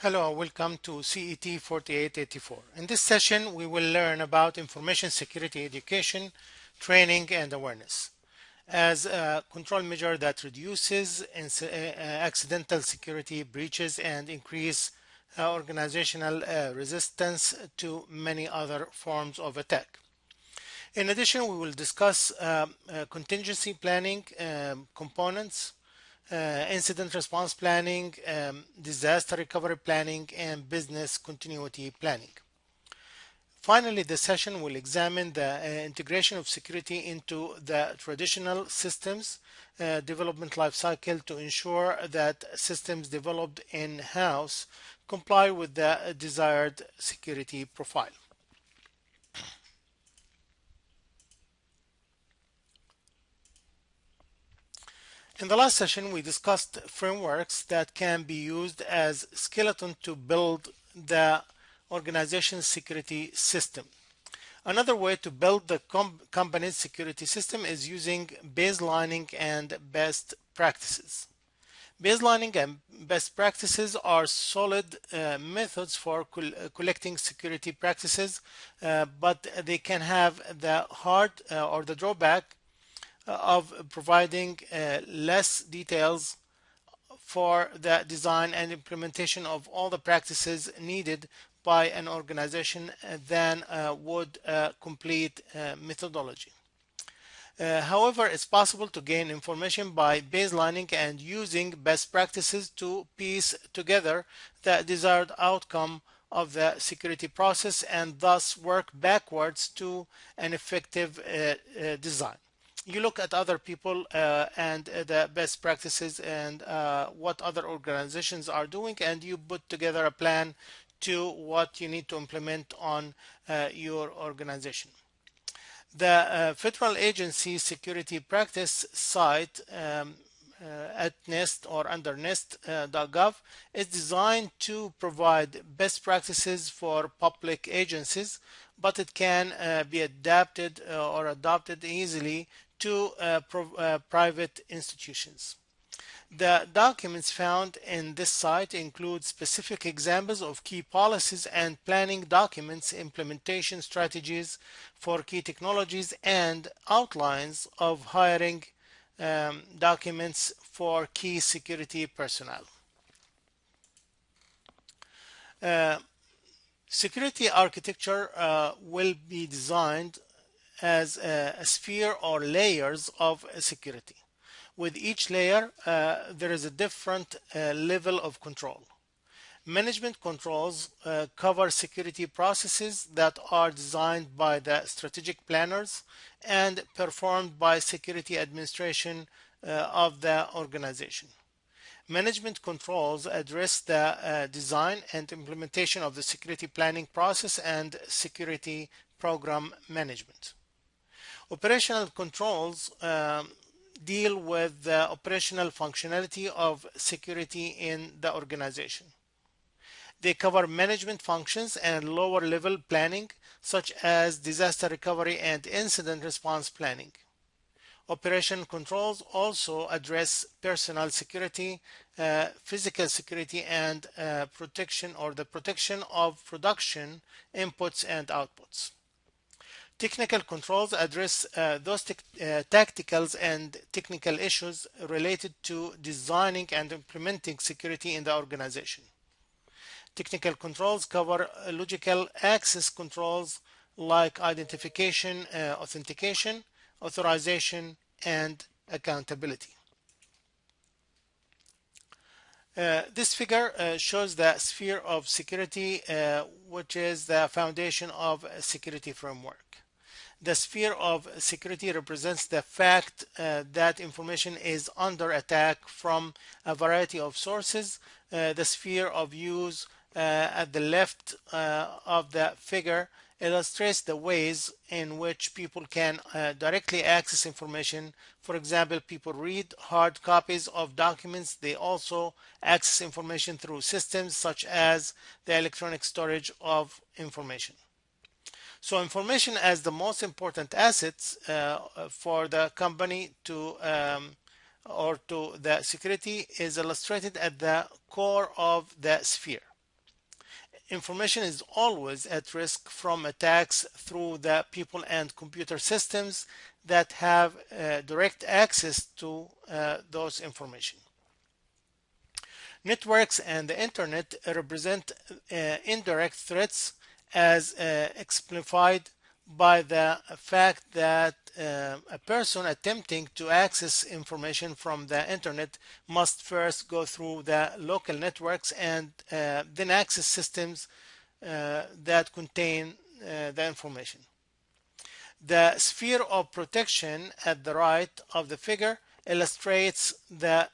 Hello, welcome to CET 4884. In this session, we will learn about information security education, training, and awareness as a control measure that reduces accidental security breaches and increase organizational resistance to many other forms of attack. In addition, we will discuss contingency planning components, incident response planning, disaster recovery planning, and business continuity planning. Finally, the session will examine the integration of security into the traditional systems development lifecycle to ensure that systems developed in-house comply with the desired security profile. In the last session, we discussed frameworks that can be used as skeleton to build the organization's security system. Another way to build the company's security system is using baselining and best practices. Baselining and best practices are solid methods for collecting security practices, but they can have the hard or the drawback of providing less details for the design and implementation of all the practices needed by an organization than would a complete methodology. However, it's possible to gain information by baselining and using best practices to piece together the desired outcome of the security process and thus work backwards to an effective design. You look at other people and the best practices and what other organizations are doing, and you put together a plan to what you need to implement on your organization. The federal agency security practice site at NIST or under NIST.gov is designed to provide best practices for public agencies, but it can be adapted or adopted easily to private institutions. The documents found in this site include specific examples of key policies and planning documents, implementation strategies for key technologies, and outlines of hiring documents for key security personnel. Security architecture will be designed as a sphere or layers of security. With each layer, there is a different level of control. Management controls cover security processes that are designed by the strategic planners and performed by security administration of the organization. Management controls address the design and implementation of the security planning process and security program management. Operational controls deal with the operational functionality of security in the organization. They cover management functions and lower level planning, such as disaster recovery and incident response planning. Operation controls also address personnel security, physical security, and protection or the protection of production inputs and outputs. Technical controls address those tacticals and technical issues related to designing and implementing security in the organization. Technical controls cover logical access controls like identification, authentication, authorization, and accountability. This figure shows the sphere of security, which is the foundation of a security framework. The sphere of security represents the fact that information is under attack from a variety of sources. The sphere of use at the left of the figure illustrates the ways in which people can directly access information. For example, people read hard copies of documents. They also access information through systems such as the electronic storage of information. So information as the most important assets for the company to or to the security is illustrated at the core of the sphere. information is always at risk from attacks through the people and computer systems that have direct access to those information. Networks and the internet represent indirect threats as exemplified by the fact that a person attempting to access information from the internet must first go through the local networks and then access systems that contain the information. The sphere of protection at the right of the figure illustrates that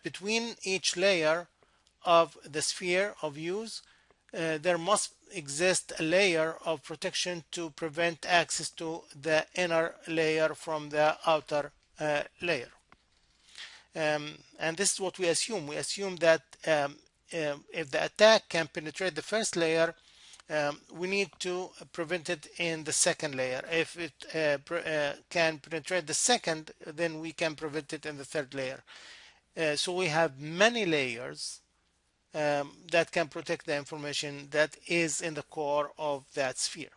between each layer of the sphere of use, there must exist a layer of protection to prevent access to the inner layer from the outer layer. And this is what we assume. We assume that if the attack can penetrate the first layer, we need to prevent it in the second layer. If it can penetrate the second, then we can prevent it in the third layer. So we have many layers that can protect the information that is in the core of that sphere.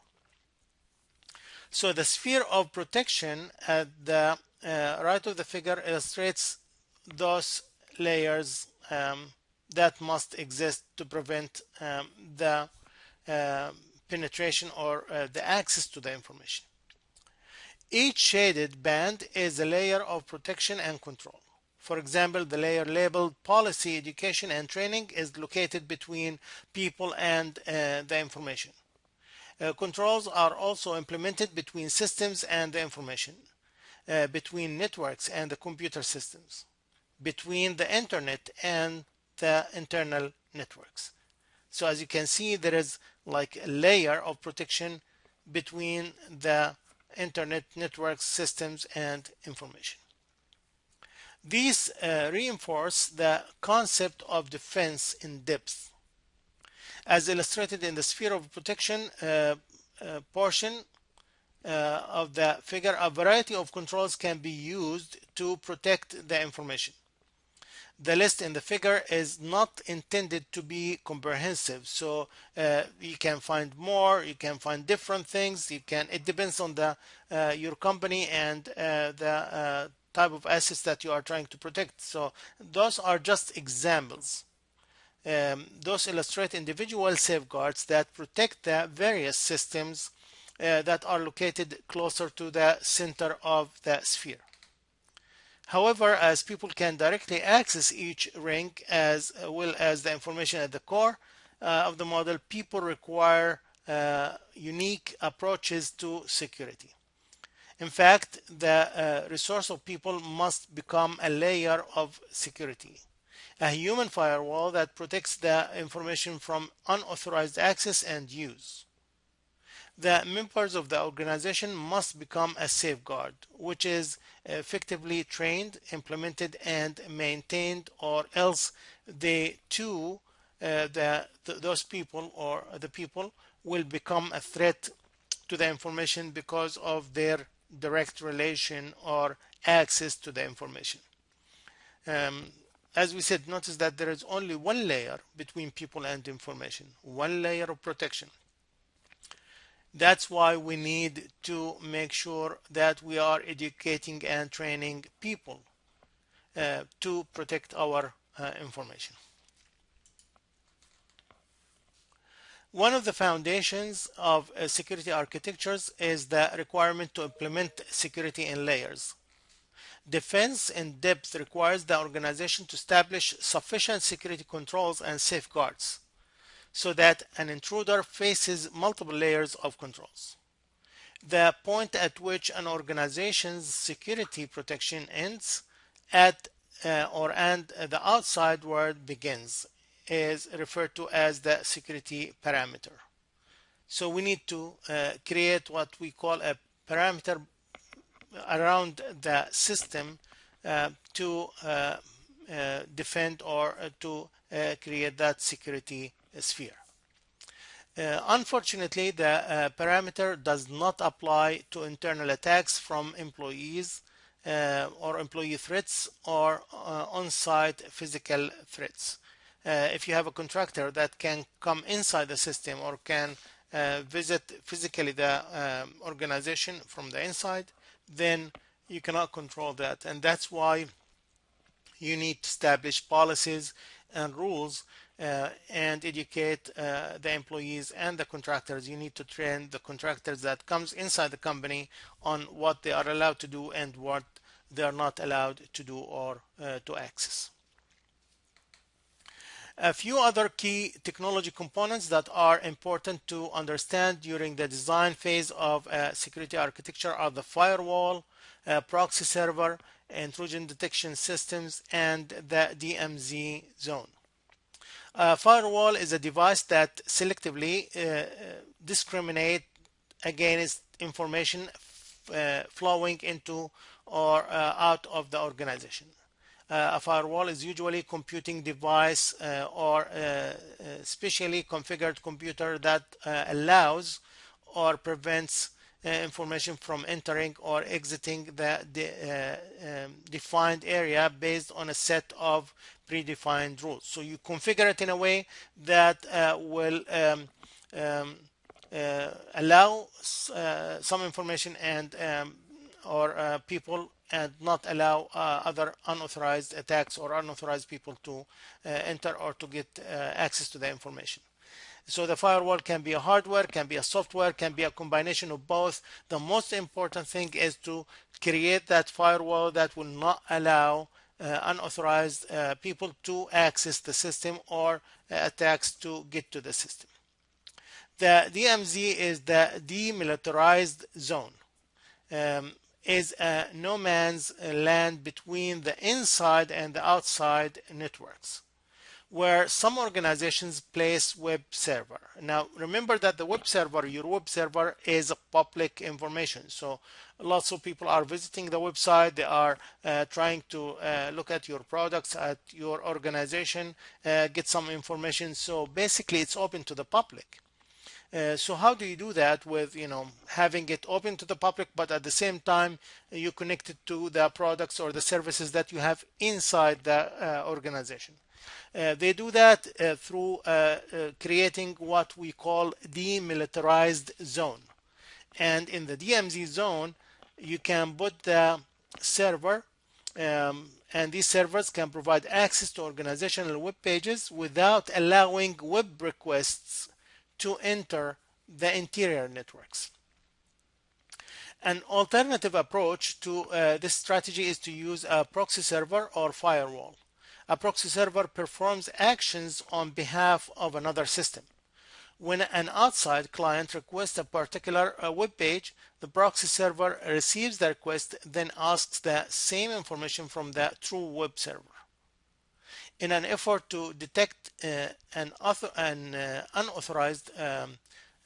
So the sphere of protection at the right of the figure illustrates those layers that must exist to prevent the penetration or the access to the information. Each shaded band is a layer of protection and control. For example, the layer labeled policy, education, and training is located between people and the information. Controls are also implemented between systems and the information, between networks and the computer systems, between the internet and the internal networks. So as you can see, there is like a layer of protection between the internet networks, systems, and information. These reinforce the concept of defense in depth. As illustrated in the sphere of protection portion of the figure, a variety of controls can be used to protect the information. The list in the figure is not intended to be comprehensive, so you can find more, you can find different things, it depends on the your company and the type of assets that you are trying to protect. So those are just examples. Those illustrate individual safeguards that protect the various systems that are located closer to the center of the sphere. However, as people can directly access each ring as well as the information at the core of the model, people require unique approaches to security. In fact, the resource of people must become a layer of security, a human firewall that protects the information from unauthorized access and use. The members of the organization must become a safeguard, which is effectively trained, implemented, and maintained, or else they too, those people or the people will become a threat to the information because of their direct relation or access to the information. As we said, notice that there is only one layer between people and information, one layer of protection. That's why we need to make sure that we are educating and training people to protect our information. One of the foundations of security architectures is the requirement to implement security in layers. Defense in depth requires the organization to establish sufficient security controls and safeguards so that an intruder faces multiple layers of controls. The point at which an organization's security protection ends and the outside world begins is referred to as the security parameter. So we need to create what we call a parameter around the system to defend or to create that security sphere. Unfortunately, the parameter does not apply to internal attacks from employees or employee threats or on-site physical threats. if you have a contractor that can come inside the system or can visit physically the organization from the inside, then you cannot control that. And that's why you need to establish policies and rules and educate the employees and the contractors. You need to train the contractors that comes inside the company on what they are allowed to do and what they are not allowed to do or to access. A few other key technology components that are important to understand during the design phase of security architecture are the firewall, proxy server, intrusion detection systems, and the DMZ zone. Firewall is a device that selectively discriminates against information flowing into or out of the organization. A firewall is usually a computing device or specially configured computer that allows or prevents information from entering or exiting the defined area based on a set of predefined rules. So you configure it in a way that will allow some information and or people, and not allow other unauthorized attacks or unauthorized people to enter or to get access to the information. So the firewall can be a hardware, can be a software, can be a combination of both. The most important thing is to create that firewall that will not allow unauthorized people to access the system or attacks to get to the system. The DMZ is the demilitarized zone. Is a no man's land between the inside and the outside networks, where some organizations place web server. Now remember that the web server, your web server, is a public information. So lots of people are visiting the website. They are trying to look at your products, at your organization, get some information. So basically it's open to the public. So how do you do that with having it open to the public, but at the same time you connect it to the products or the services that you have inside the organization? They do that through creating what we call demilitarized zone. And in the DMZ zone, you can put the server, and these servers can provide access to organizational web pages without allowing web requests to enter the interior networks. An alternative approach to this strategy is to use a proxy server or firewall. A proxy server performs actions on behalf of another system. When an outside client requests a particular web page, the proxy server receives the request, then asks the same information from the true web server. In an effort to detect an unauthorized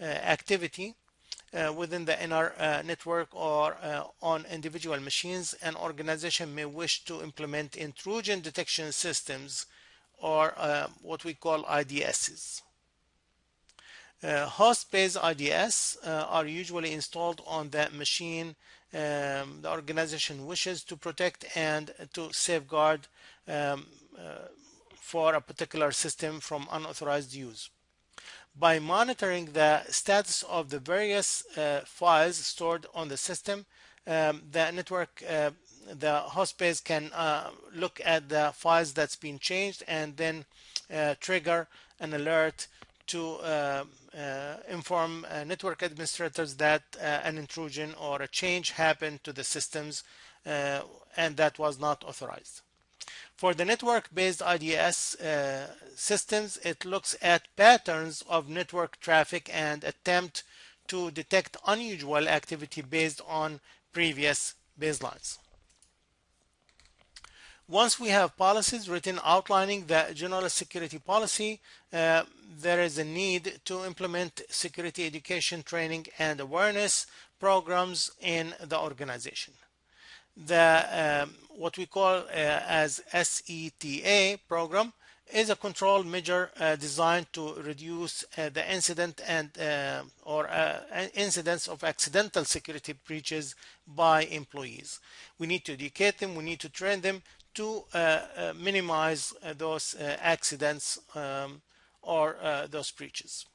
activity within the inner network or on individual machines, an organization may wish to implement intrusion detection systems, or what we call IDSs. Host-based IDS are usually installed on the machine the organization wishes to protect and to safeguard for a particular system from unauthorized use. By monitoring the status of the various files stored on the system, the network, the host base can look at the files that's been changed and then trigger an alert to inform network administrators that an intrusion or a change happened to the systems and that was not authorized. For the network-based IDS systems, it looks at patterns of network traffic and attempt to detect unusual activity based on previous baselines. Once we have policies written outlining the general security policy, there is a need to implement security education training and awareness programs in the organization. The what we call as SETA program is a control measure designed to reduce the incident and or incidents of accidental security breaches by employees. We need to educate them, we need to train them to minimize those accidents or those breaches.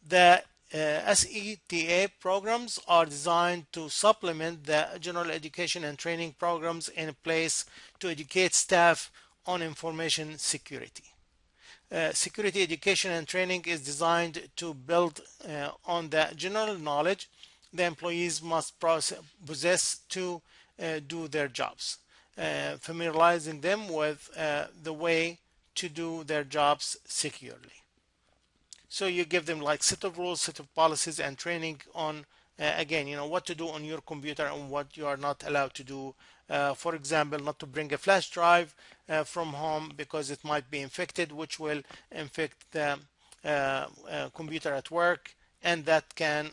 The SETA programs are designed to supplement the general education and training programs in place to educate staff on information security. Security education and training is designed to build on the general knowledge the employees must possess to do their jobs, familiarizing them with the way to do their jobs securely. So you give them like set of rules, set of policies, and training on again, what to do on your computer and what you are not allowed to do. For example, not to bring a flash drive from home because it might be infected, which will infect the computer at work, and that can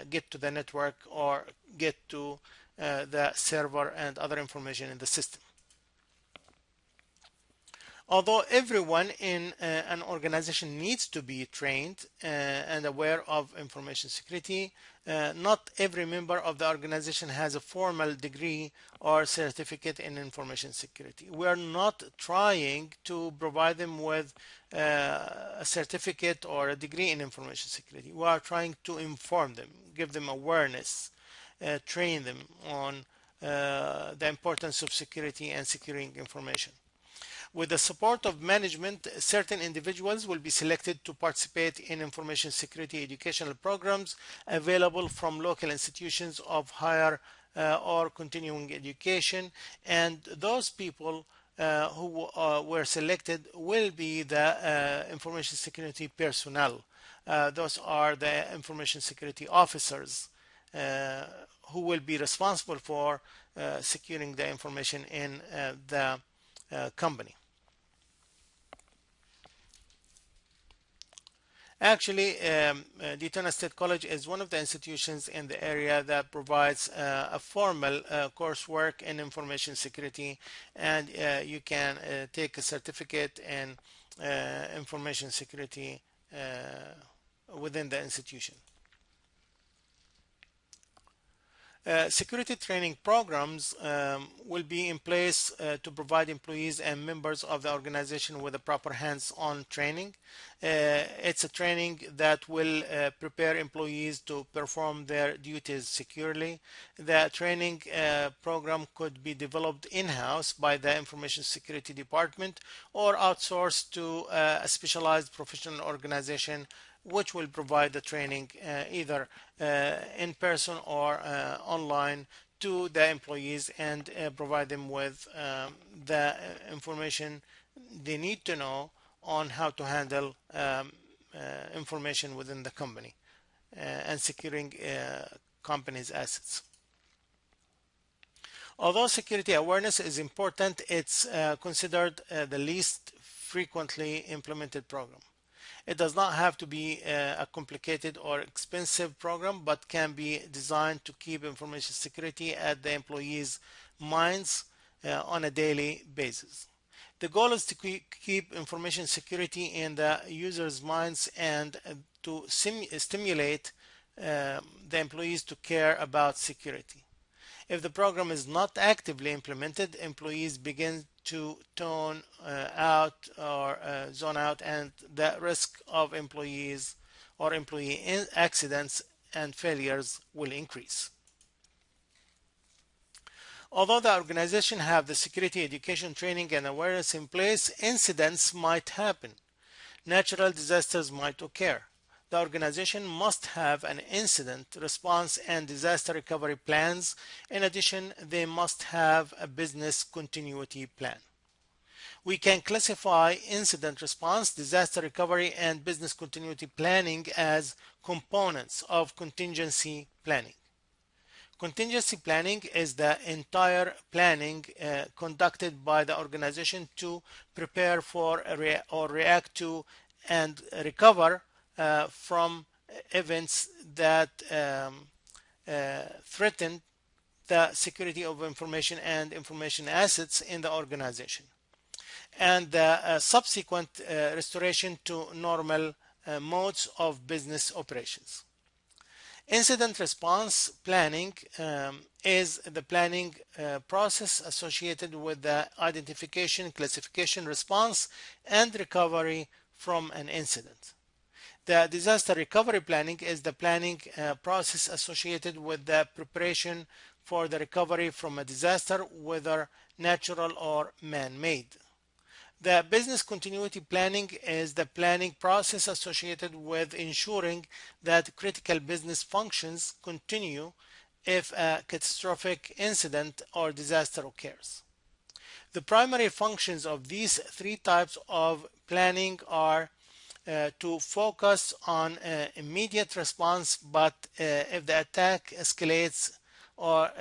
get to the network or get to the server and other information in the system. Although everyone in an organization needs to be trained and aware of information security, not every member of the organization has a formal degree or certificate in information security. We are not trying to provide them with a certificate or a degree in information security. We are trying to inform them, give them awareness, train them on the importance of security and securing information. With the support of management, certain individuals will be selected to participate in information security educational programs available from local institutions of higher or continuing education, and those people who were selected will be the information security personnel. Those are the information security officers who will be responsible for securing the information in the company. Actually, Daytona State College is one of the institutions in the area that provides a formal coursework in information security, and you can take a certificate in information security within the institution. Security training programs will be in place to provide employees and members of the organization with a proper hands-on training. It's a training that will prepare employees to perform their duties securely. The training program could be developed in-house by the information security department or outsourced to a specialized professional organization which will provide the training either in person or online to the employees and provide them with the information they need to know on how to handle information within the company and securing company's assets. Although security awareness is important, it's considered the least frequently implemented program. It does not have to be a complicated or expensive program, but can be designed to keep information security at the employees' minds on a daily basis. The goal is to keep information security in the user's minds and to stimulate the employees to care about security. If the program is not actively implemented, employees begin to tone out or zone out, and the risk of employees or employee accidents and failures will increase. Although the organization have the security education training and awareness in place, incidents might happen. Natural disasters might occur. The organization must have an incident response and disaster recovery plans. In addition, they must have a business continuity plan. We can classify incident response, disaster recovery, and business continuity planning as components of contingency planning. Contingency planning is the entire planning conducted by the organization to prepare for or react to and recover from events that threaten the security of information and information assets in the organization, and the subsequent restoration to normal modes of business operations. Incident response planning is the planning process associated with the identification, classification, response, and recovery from an incident. The disaster recovery planning is the planning process associated with the preparation for the recovery from a disaster, whether natural or man-made. The business continuity planning is the planning process associated with ensuring that critical business functions continue if a catastrophic incident or disaster occurs. The primary functions of these three types of planning are to focus on immediate response, but if the attack escalates or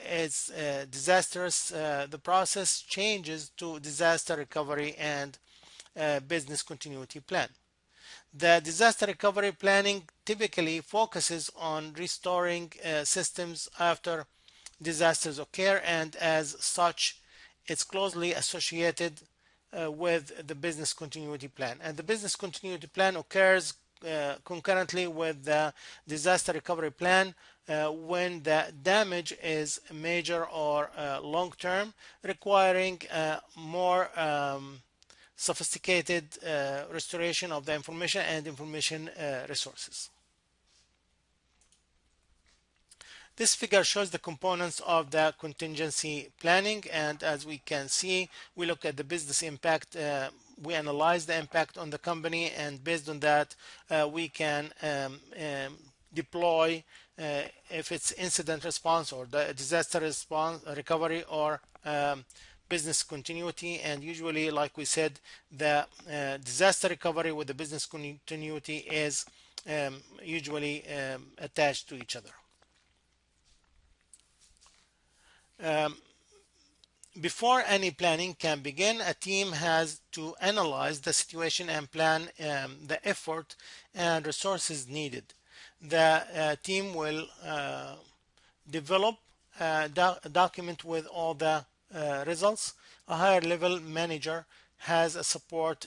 is disastrous, the process changes to disaster recovery and business continuity plan. The disaster recovery planning typically focuses on restoring systems after disasters occur, and as such, it's closely associated with the business continuity plan. And the business continuity plan occurs concurrently with the disaster recovery plan when the damage is major or long term, requiring more sophisticated restoration of the information and information resources. This figure shows the components of the contingency planning, and as we can see, we look at the business impact. We analyze the impact on the company, and based on that, we can deploy if it's incident response or the disaster response, recovery, or business continuity. And usually, like we said, the disaster recovery with the business continuity is usually attached to each other. Before any planning can begin, a team has to analyze the situation and plan the effort and resources needed. The team will develop a document with all the results. A higher level manager has a support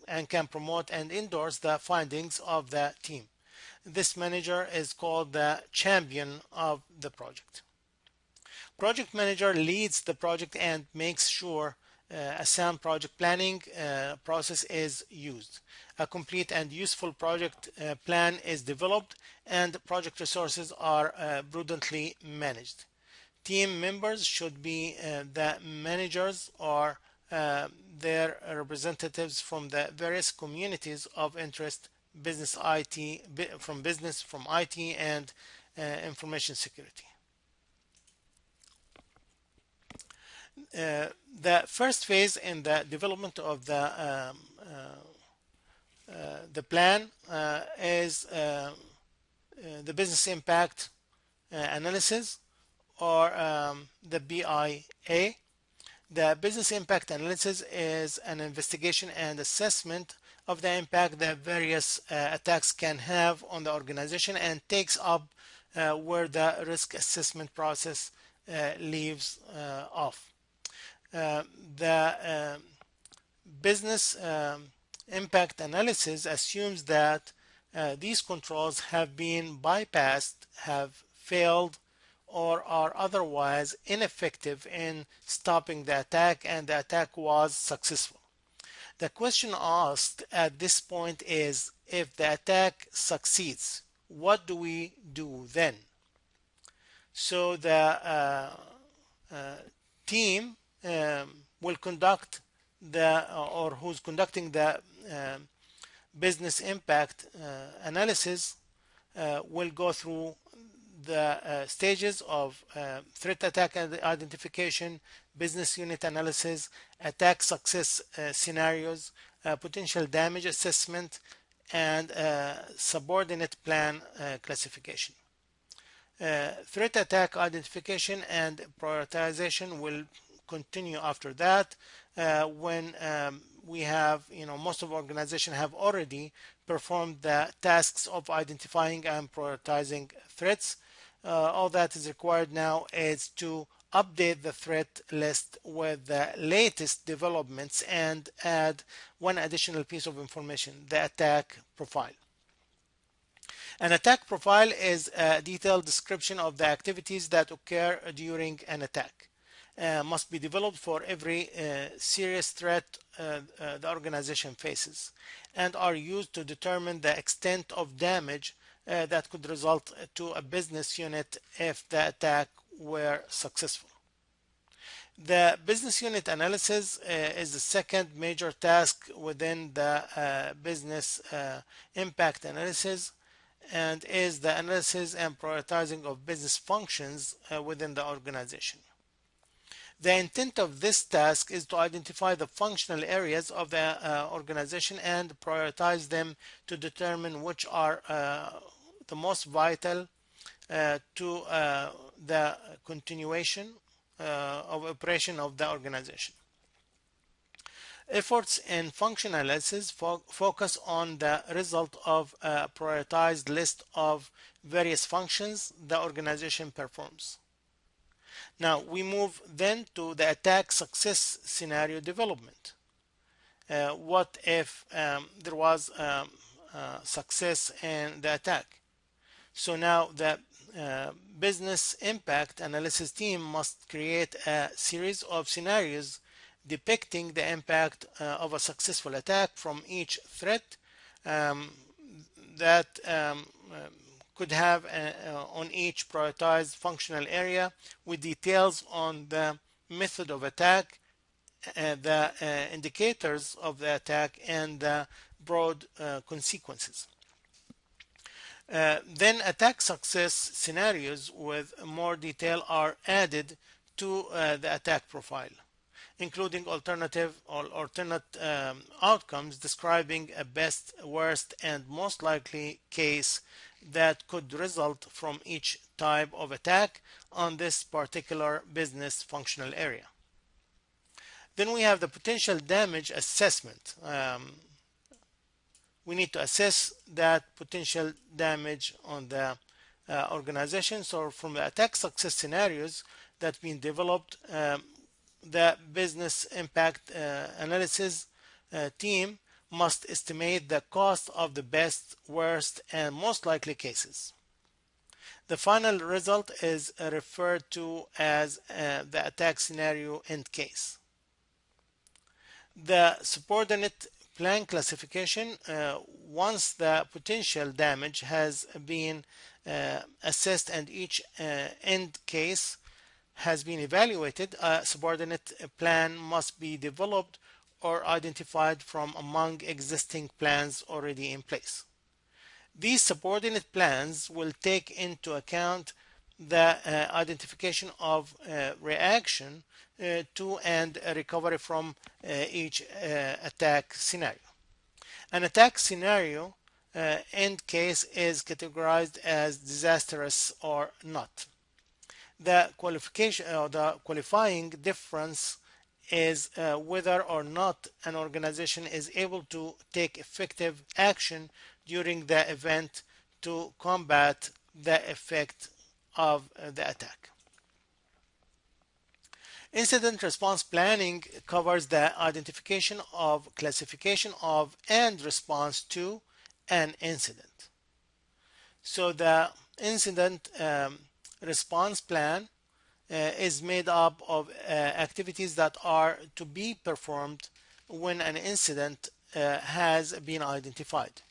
and can promote and endorse the findings of the team. This manager is called the champion of the project. Project manager leads the project and makes sure a sound project planning process is used. A complete and useful project plan is developed, and project resources are prudently managed. Team members should be the managers or their representatives from the various communities of interest, business, IT, from IT, and information security. The first phase in the development of the plan is the business impact analysis, or the BIA. The business impact analysis is an investigation and assessment of the impact that various attacks can have on the organization, and takes up where the risk assessment process leaves off. The business impact analysis assumes that these controls have been bypassed, have failed, or are otherwise ineffective in stopping the attack, and the attack was successful. The question asked at this point is, if the attack succeeds, what do we do then? So the team will conduct or who's conducting the business impact analysis will go through the stages of threat attack identification, business unit analysis, attack success scenarios, potential damage assessment, and subordinate plan classification. Threat attack identification and prioritization will continue after that, when we have, most of organizations have already performed the tasks of identifying and prioritizing threats. All that is required now is to update the threat list with the latest developments and add one additional piece of information, the attack profile. An attack profile is a detailed description of the activities that occur during an attack. Must be developed for every serious threat the organization faces, and are used to determine the extent of damage that could result to a business unit if the attack were successful. The business unit analysis is the second major task within the business impact analysis, and is the analysis and prioritizing of business functions within the organization. The intent of this task is to identify the functional areas of the organization and prioritize them to determine which are the most vital to the continuation of operation of the organization. Efforts in function analysis focus on the result of a prioritized list of various functions the organization performs. Now we move then to the attack success scenario development. What if there was success in the attack? So now the business impact analysis team must create a series of scenarios depicting the impact of a successful attack from each threat that could have on each prioritized functional area, with details on the method of attack, the indicators of the attack, and the broad consequences. Then attack success scenarios with more detail are added to the attack profile, including alternate outcomes describing a best, worst, and most likely case that could result from each type of attack on this particular business functional area. Then we have the potential damage assessment. We need to assess that potential damage on the organization. So from the attack success scenarios that been developed, the business impact analysis team must estimate the cost of the best, worst, and most likely cases. The final result is referred to as the attack scenario end case. The subordinate plan classification, once the potential damage has been assessed and each end case has been evaluated, a subordinate plan must be developed or identified from among existing plans already in place. These subordinate plans will take into account the identification of reaction to and recovery from each attack scenario. An attack scenario end case is categorized as disastrous or not. The qualification or the qualifying difference is whether or not an organization is able to take effective action during the event to combat the effect of the attack. Incident response planning covers the identification of, classification of, and response to an incident. So the incident response plan is made up of activities that are to be performed when an incident has been identified.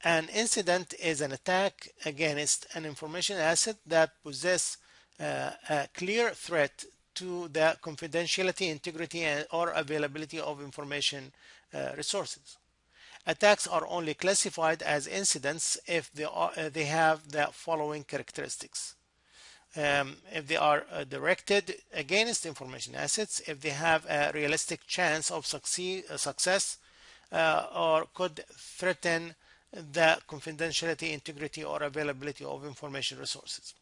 An incident is an attack against an information asset that possesses a clear threat to the confidentiality, integrity, or availability of information resources. Attacks are only classified as incidents if they have the following characteristics. If they are directed against information assets, if they have a realistic chance of success, or could threaten the confidentiality, integrity, or availability of information resources.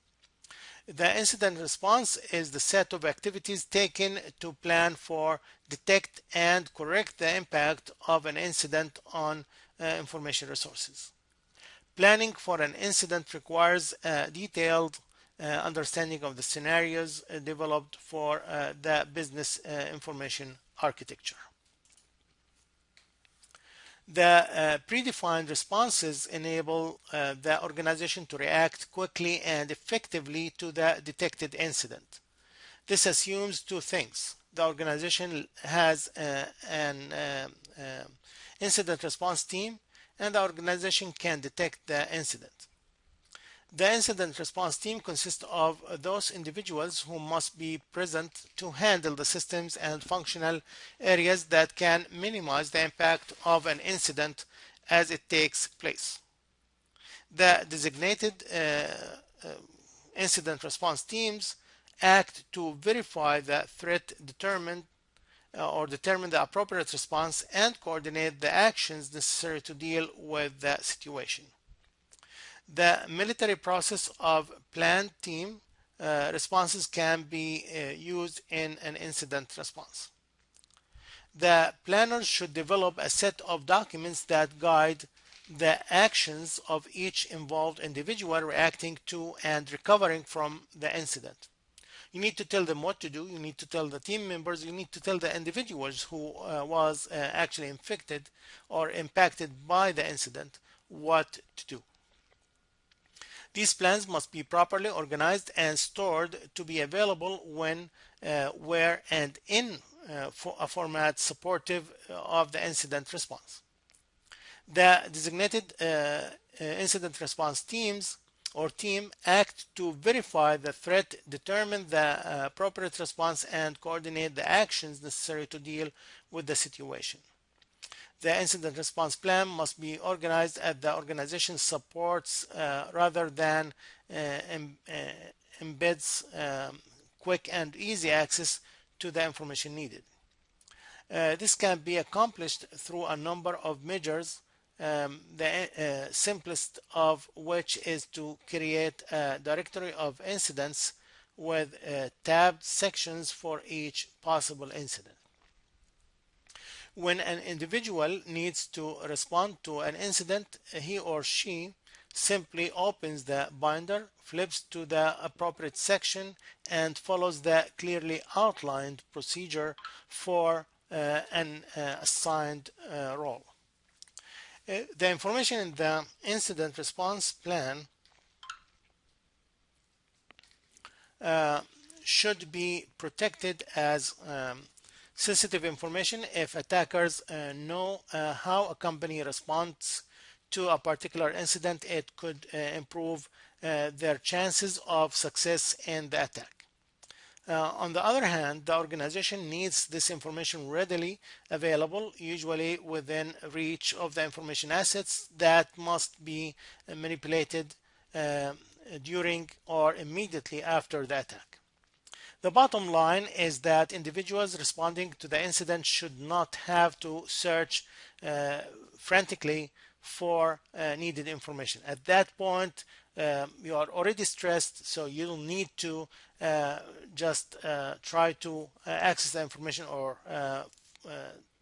The incident response is the set of activities taken to plan for, detect, and correct the impact of an incident on information resources. Planning for an incident requires a detailed understanding of the scenarios developed for the business information architecture. The predefined responses enable the organization to react quickly and effectively to the detected incident. This assumes two things. The organization has an incident response team, and the organization can detect the incident. The incident response team consists of those individuals who must be present to handle the systems and functional areas that can minimize the impact of an incident as it takes place. The designated incident response teams act to verify the threat, determine the appropriate response, and coordinate the actions necessary to deal with the situation. The military process of planned team responses can be used in an incident response. The planners should develop a set of documents that guide the actions of each involved individual reacting to and recovering from the incident. You need to tell them what to do. You need to tell the team members. You need to tell the individuals who was actually infected or impacted by the incident what to do. These plans must be properly organized and stored to be available when, where, and in a format supportive of the incident response. The designated incident response teams or team act to verify the threat, determine the appropriate response, and coordinate the actions necessary to deal with the situation. The incident response plan must be organized as the organization supports rather than embeds quick and easy access to the information needed. This can be accomplished through a number of measures, the simplest of which is to create a directory of incidents with tabbed sections for each possible incident. When an individual needs to respond to an incident, he or she simply opens the binder, flips to the appropriate section, and follows the clearly outlined procedure for an assigned role. The information in the incident response plan should be protected as sensitive information. If attackers know how a company responds to a particular incident, it could improve their chances of success in the attack. On the other hand, the organization needs this information readily available, usually within reach of the information assets that must be manipulated during or immediately after the attack. The bottom line is that individuals responding to the incident should not have to search frantically for needed information. At that point, you are already stressed, so you don't need to just try to access the information or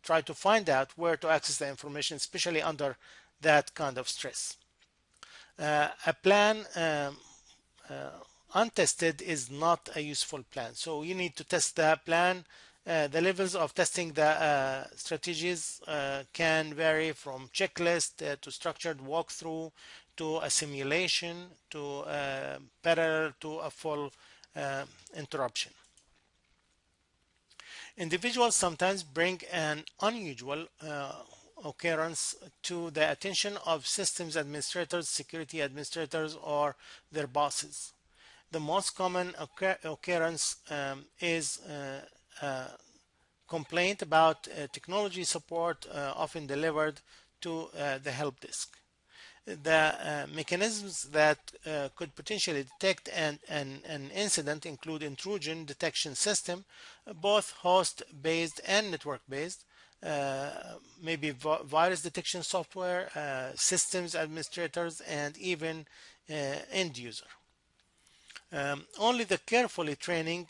try to find out where to access the information, especially under that kind of stress. A plan untested is not a useful plan. So you need to test the plan. The levels of testing the strategies can vary from checklist to structured walkthrough to a simulation to parallel to a full interruption. Individuals sometimes bring an unusual occurrence to the attention of systems administrators, security administrators, or their bosses. The most common occurrence is complaint about technology support often delivered to the help desk. The mechanisms that could potentially detect an incident include intrusion detection system, both host-based and network-based, maybe virus detection software, systems administrators, and even end user. Only by carefully training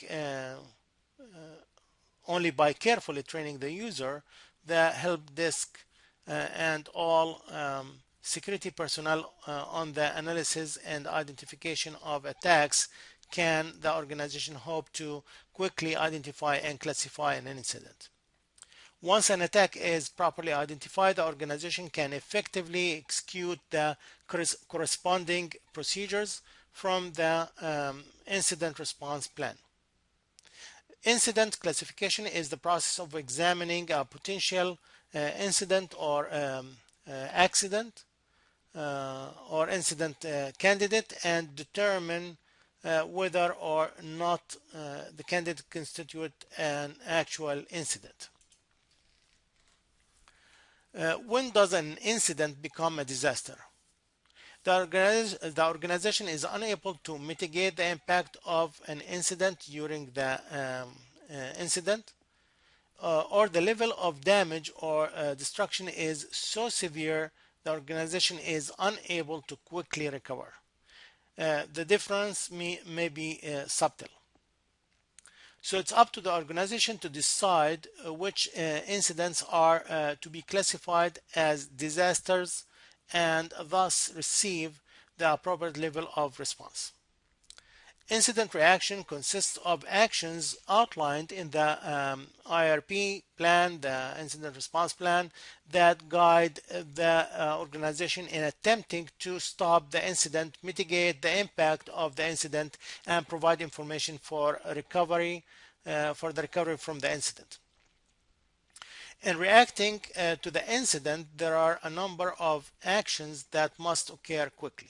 the user, the help desk and all security personnel on the analysis and identification of attacks can the organization hope to quickly identify and classify an incident. Once an attack is properly identified, the organization can effectively execute the corresponding procedures from the incident response plan. Incident classification is the process of examining a potential incident or accident or incident candidate and determine whether or not the candidate constitute an actual incident. When does an incident become a disaster? The organization is unable to mitigate the impact of an incident during the incident, or the level of damage or destruction is so severe the organization is unable to quickly recover. The difference may be subtle. So it's up to the organization to decide which incidents are to be classified as disasters and thus receive the appropriate level of response. Incident reaction consists of actions outlined in the IRP plan, the incident response plan, that guide the organization in attempting to stop the incident, mitigate the impact of the incident, and provide information for recovery, for the recovery from the incident. In reacting to the incident, there are a number of actions that must occur quickly.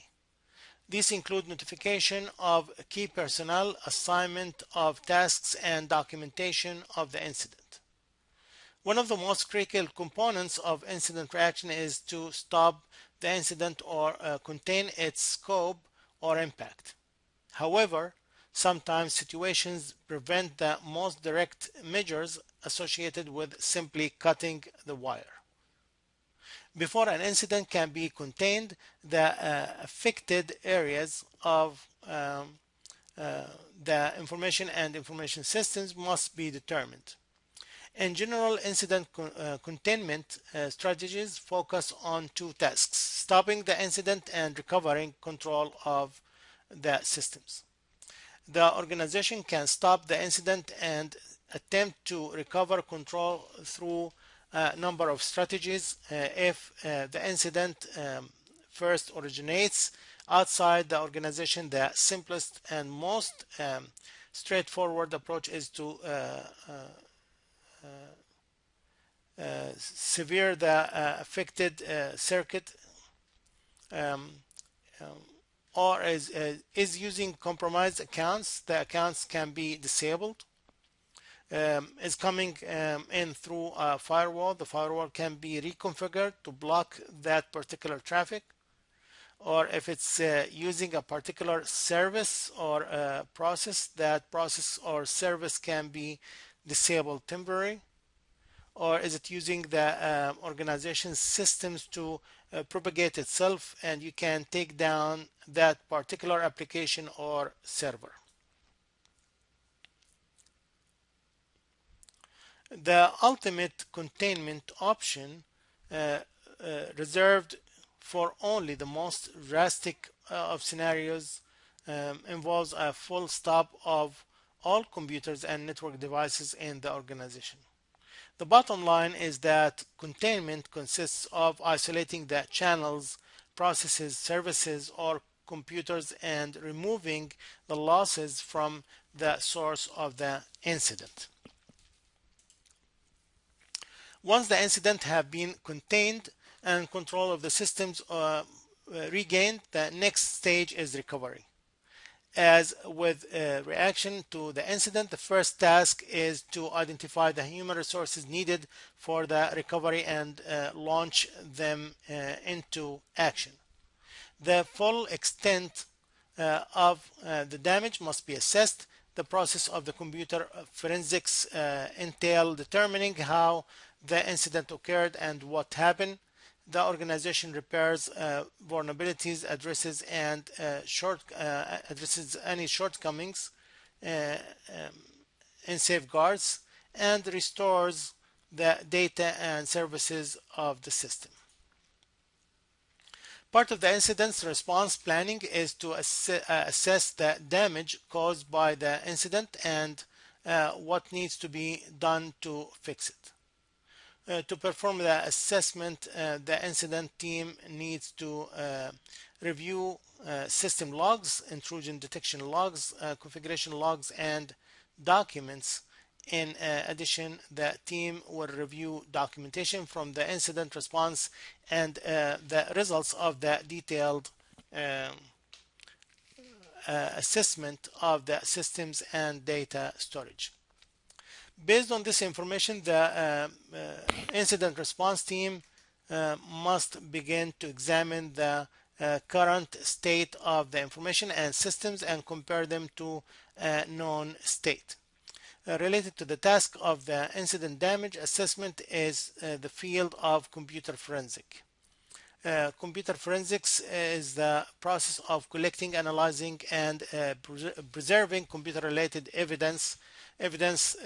These include notification of key personnel, assignment of tasks, and documentation of the incident. One of the most critical components of incident reaction is to stop the incident or contain its scope or impact. However, sometimes situations prevent the most direct measures associated with simply cutting the wire. Before an incident can be contained, the affected areas of the information and information systems must be determined. In general, incident containment strategies focus on two tasks: stopping the incident and recovering control of the systems. The organization can stop the incident and attempt to recover control through a number of strategies. If the incident first originates outside the organization, the simplest and most straightforward approach is to sever the affected circuit, or is using compromised accounts. The accounts can be disabled. Is coming in through a firewall. The firewall can be reconfigured to block that particular traffic, or if it's using a particular service or process, that process or service can be disabled temporarily. Or is it using the organization's systems to propagate itself, and you can take down that particular application or server. The ultimate containment option, reserved for only the most drastic of scenarios, involves a full stop of all computers and network devices in the organization. The bottom line is that containment consists of isolating the channels, processes, services, or computers and removing the losses from the source of the incident. Once the incident have been contained and control of the systems regained, the next stage is recovery. As with reaction to the incident, the first task is to identify the human resources needed for the recovery and launch them into action. The full extent of the damage must be assessed. The process of the computer forensics entail determining how the incident occurred and what happened. The organization repairs vulnerabilities, addresses any shortcomings and safeguards, and restores the data and services of the system. Part of the incident response planning is to assess the damage caused by the incident and what needs to be done to fix it. To perform the assessment, the incident team needs to review system logs, intrusion detection logs, configuration logs, and documents. In addition, the team will review documentation from the incident response and the results of the detailed um, assessment of the systems and data storage. Based on this information, the incident response team must begin to examine the current state of the information and systems and compare them to a known state. Related to the task of the incident damage assessment is the field of computer forensic. Computer forensics is the process of collecting, analyzing, and preserving computer-related evidence. Evidence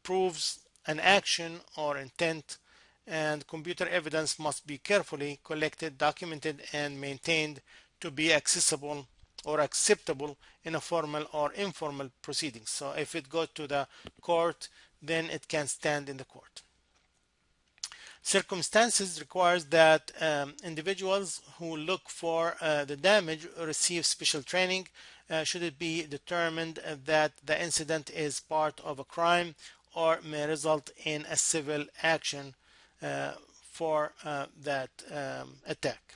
proves an action or intent, and computer evidence must be carefully collected, documented, and maintained to be accessible or acceptable in a formal or informal proceedings. So if it goes to the court, then it can stand in the court. Circumstances requires that individuals who look for the damage receive special training should it be determined that the incident is part of a crime or may result in a civil action for that attack.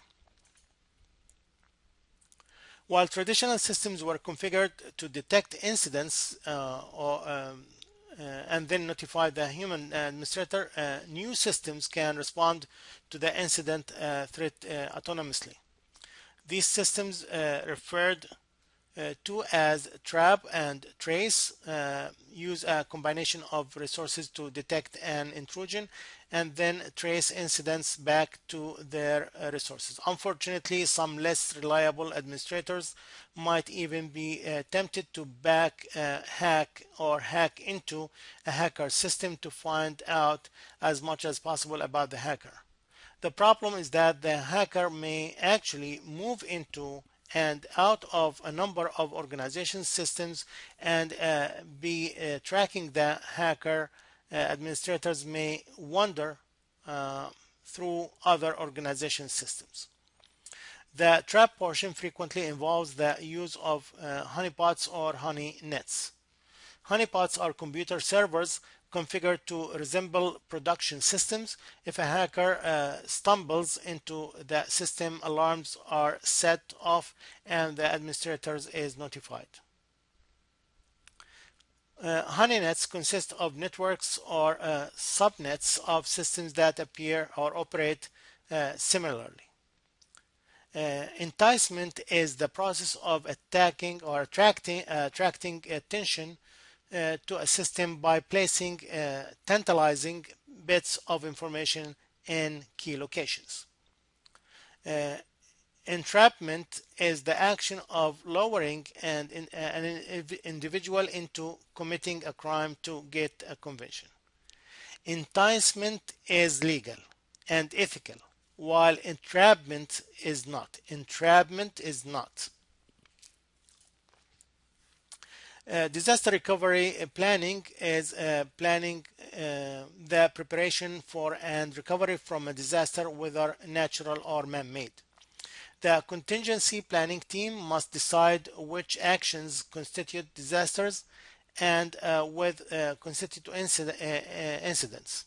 While traditional systems were configured to detect incidents and then notify the human administrator, new systems can respond to the incident threat autonomously. These systems referred to as trap and trace use a combination of resources to detect an intrusion and then trace incidents back to their resources. Unfortunately, some less reliable administrators might even be tempted to back hack or hack into a hacker system to find out as much as possible about the hacker. The problem is that the hacker may actually move into and out of a number of organization systems and be tracking the hacker. Administrators may wander through other organization systems. The trap portion frequently involves the use of honeypots or honey nets. Honeypots are computer servers configured to resemble production systems. If a hacker stumbles into the system, alarms are set off and the administrator is notified. Honeynets consist of networks or subnets of systems that appear or operate similarly. Enticement is the process of attacking or attracting attention to a system by placing tantalizing bits of information in key locations. Entrapment is the action of lowering an individual into committing a crime to get a conviction. Enticement is legal and ethical, while entrapment is not. Entrapment is not. Disaster recovery planning is planning the preparation for and recovery from a disaster, whether natural or man-made. The contingency planning team must decide which actions constitute disasters and constitute incidents.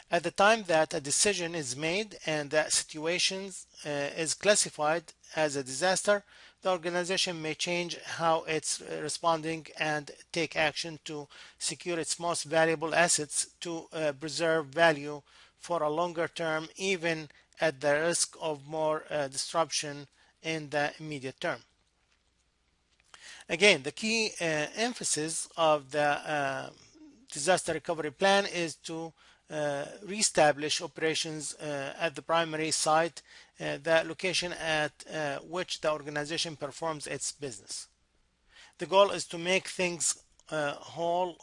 At the time that a decision is made and the situation is classified as a disaster, the organization may change how it's responding and take action to secure its most valuable assets to preserve value for a longer term, even at the risk of more disruption in the immediate term. Again, the key emphasis of the disaster recovery plan is to reestablish operations at the primary site, the location at which the organization performs its business. The goal is to make things whole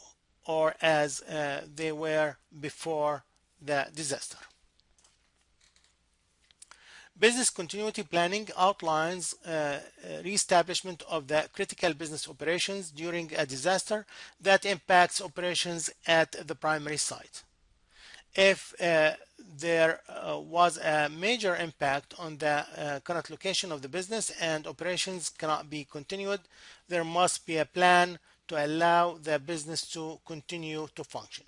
or as they were before the disaster. Business continuity planning outlines reestablishment of the critical business operations during a disaster that impacts operations at the primary site. If there was a major impact on the current location of the business and operations cannot be continued, there must be a plan to allow the business to continue to function.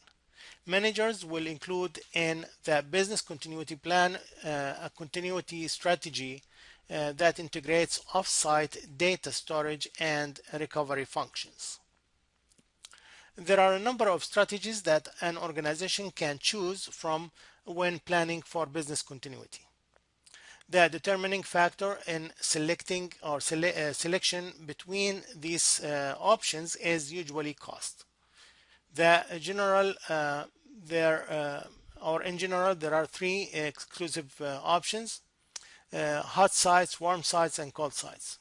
Managers will include in the business continuity plan a continuity strategy that integrates off-site data storage and recovery functions. There are a number of strategies that an organization can choose from when planning for business continuity. The determining factor in selecting or selection between these options is usually cost. The general in general there are three exclusive options: hot sites, warm sites, and cold sites.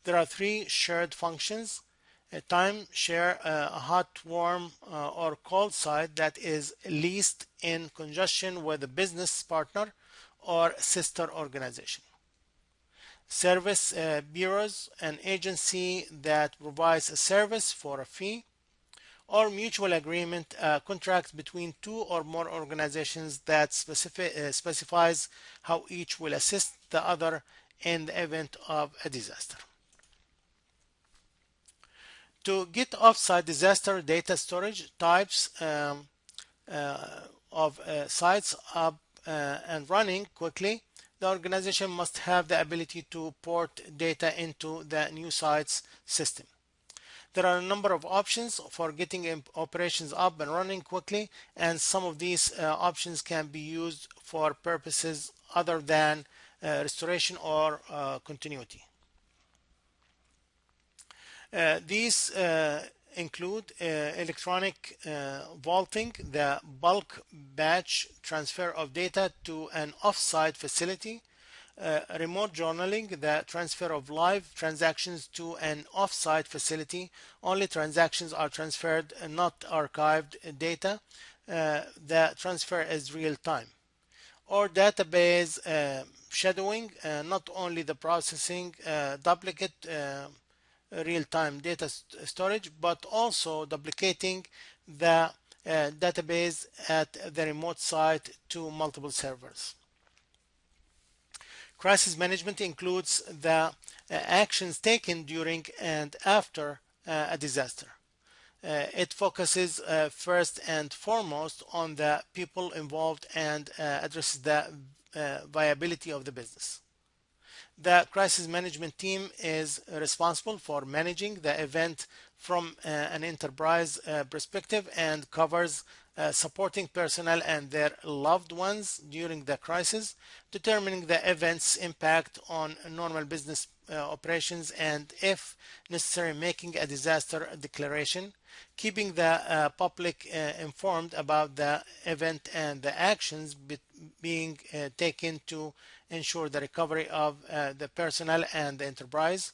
There are three shared functions: a time share a hot, warm, or cold site that is leased in conjunction with a business partner or sister organization. Service bureaus, an agency that provides a service for a fee, or mutual agreement contracts between two or more organizations that specifies how each will assist the other in the event of a disaster. To get offsite disaster data storage types of sites up and running quickly, the organization must have the ability to port data into the new site's system. There are a number of options for getting operations up and running quickly, and some of these options can be used for purposes other than restoration or continuity. These include electronic vaulting, the bulk batch transfer of data to an off-site facility, remote journaling, the transfer of live transactions to an off-site facility. Only transactions are transferred, not archived data. The transfer is real-time. Or database shadowing, not only the processing duplicate real-time data storage, but also duplicating the database at the remote site to multiple servers. Crisis management includes the actions taken during and after a disaster. It focuses first and foremost on the people involved and addresses the viability of the business. The crisis management team is responsible for managing the event from an enterprise perspective and covers supporting personnel and their loved ones during the crisis, determining the event's impact on normal business operations, and if necessary, making a disaster declaration, keeping the public informed about the event and the actions being taken to ensure the recovery of the personnel and the enterprise,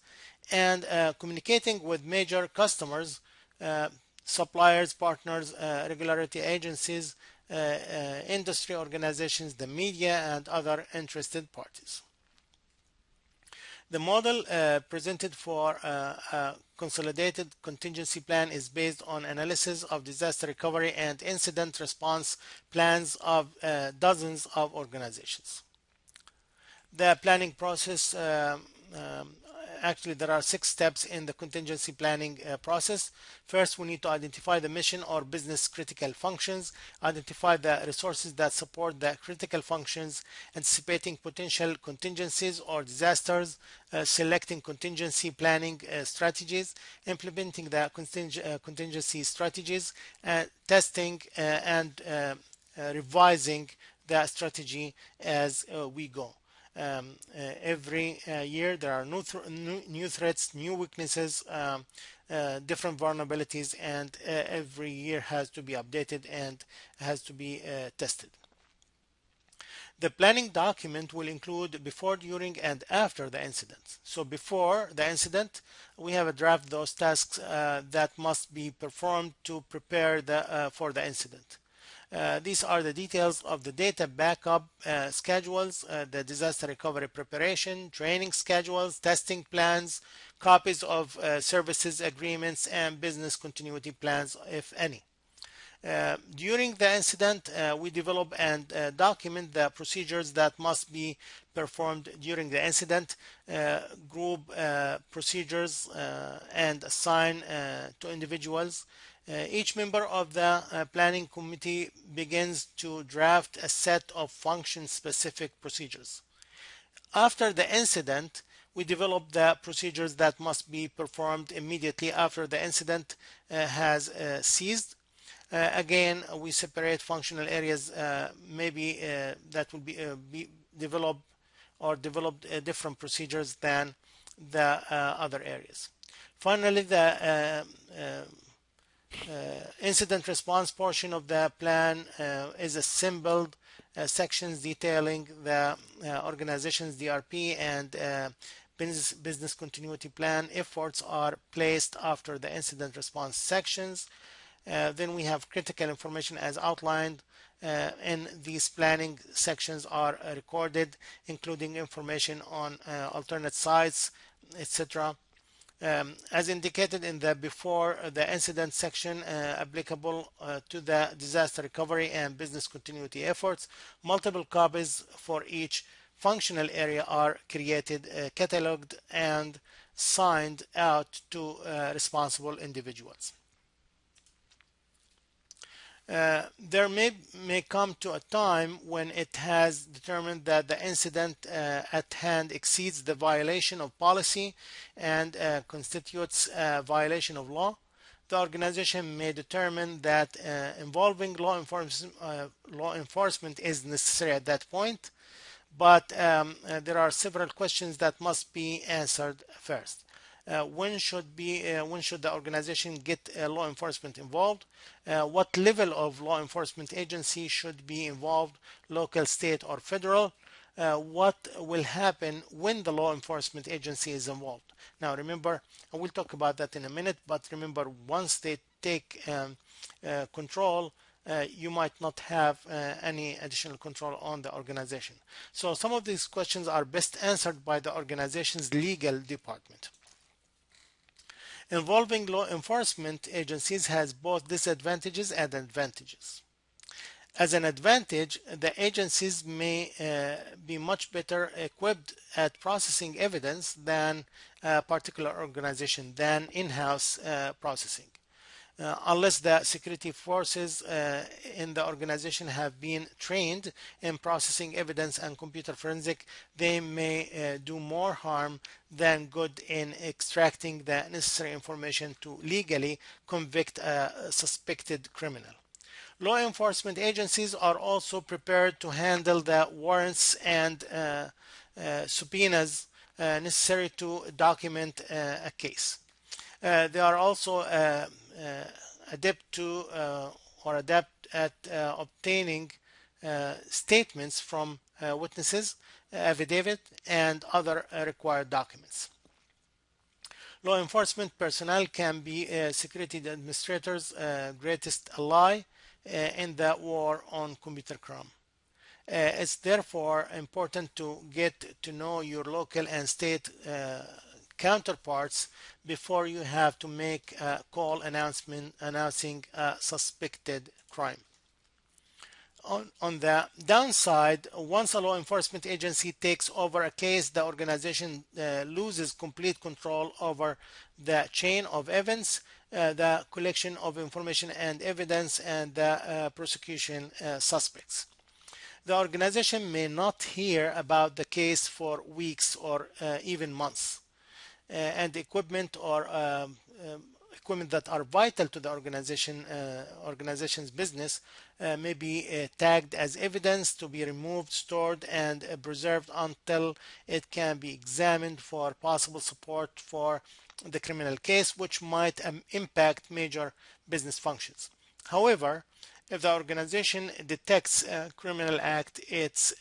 and communicating with major customers, suppliers, partners, regulatory agencies, industry organizations, the media, and other interested parties. The model presented for a consolidated contingency plan is based on analysis of disaster recovery and incident response plans of dozens of organizations. The planning process, actually there are 6 steps in the contingency planning process. First, we need to identify the mission or business critical functions, identify the resources that support the critical functions, anticipating potential contingencies or disasters, selecting contingency planning strategies, implementing the contingency strategies, testing and revising the strategy as we go. Every year there are new threats, new weaknesses, different vulnerabilities, and every year has to be updated and has to be tested. The planning document will include before, during, and after the incident. So before the incident, we have a draft those tasks that must be performed to prepare for the incident. These are the details of the data backup schedules, the disaster recovery preparation, training schedules, testing plans, copies of services agreements, and business continuity plans, if any. During the incident, we develop and document the procedures that must be performed during the incident, group procedures, and assign to individuals. Each member of the planning committee begins to draft a set of function-specific procedures. After the incident, we develop the procedures that must be performed immediately after the incident has ceased. Again, we separate functional areas, maybe that will be developed or developed different procedures than the other areas. Finally, the incident response portion of the plan is assembled sections detailing the organization's DRP and business continuity plan efforts are placed after the incident response sections. Then we have critical information as outlined in these planning sections are recorded, including information on alternate sites, etc. As indicated in the before the incident section applicable to the disaster recovery and business continuity efforts, multiple copies for each functional area are created, cataloged, and signed out to responsible individuals. There may come to a time when it has determined that the incident at hand exceeds the violation of policy and constitutes a violation of law. The organization may determine that involving law enforcement is necessary at that point, but there are several questions that must be answered first. When should the organization get law enforcement involved? What level of law enforcement agency should be involved, local, state, or federal? What will happen when the law enforcement agency is involved? Now remember, and we'll talk about that in a minute, but remember, once they take control, you might not have any additional control on the organization. So some of these questions are best answered by the organization's legal department. Involving law enforcement agencies has both disadvantages and advantages. As an advantage, the agencies may be much better equipped at processing evidence than a particular organization than in-house processing. Unless the security forces in the organization have been trained in processing evidence and computer forensic, they may do more harm than good in extracting the necessary information to legally convict a suspected criminal. Law enforcement agencies are also prepared to handle the warrants and subpoenas necessary to document a case. They are also adept at obtaining statements from witnesses, affidavit, and other required documents. Law enforcement personnel can be security administrators' greatest ally in the war on computer crime. It's therefore important to get to know your local and state counterparts before you have to make a call announcing a suspected crime. On the downside, once a law enforcement agency takes over a case, the organization loses complete control over the chain of events, the collection of information and evidence, and the prosecution suspects. The organization may not hear about the case for weeks or even months. And equipment or equipment that are vital to the organization's business may be tagged as evidence to be removed, stored, and preserved until it can be examined for possible support for the criminal case, which might impact major business functions. However, if the organization detects a criminal act, it's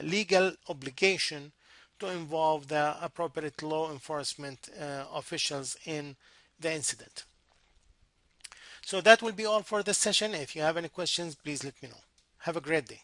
legal obligation to involve the appropriate law enforcement officials in the incident. So that will be all for this session. If you have any questions, please let me know. Have a great day.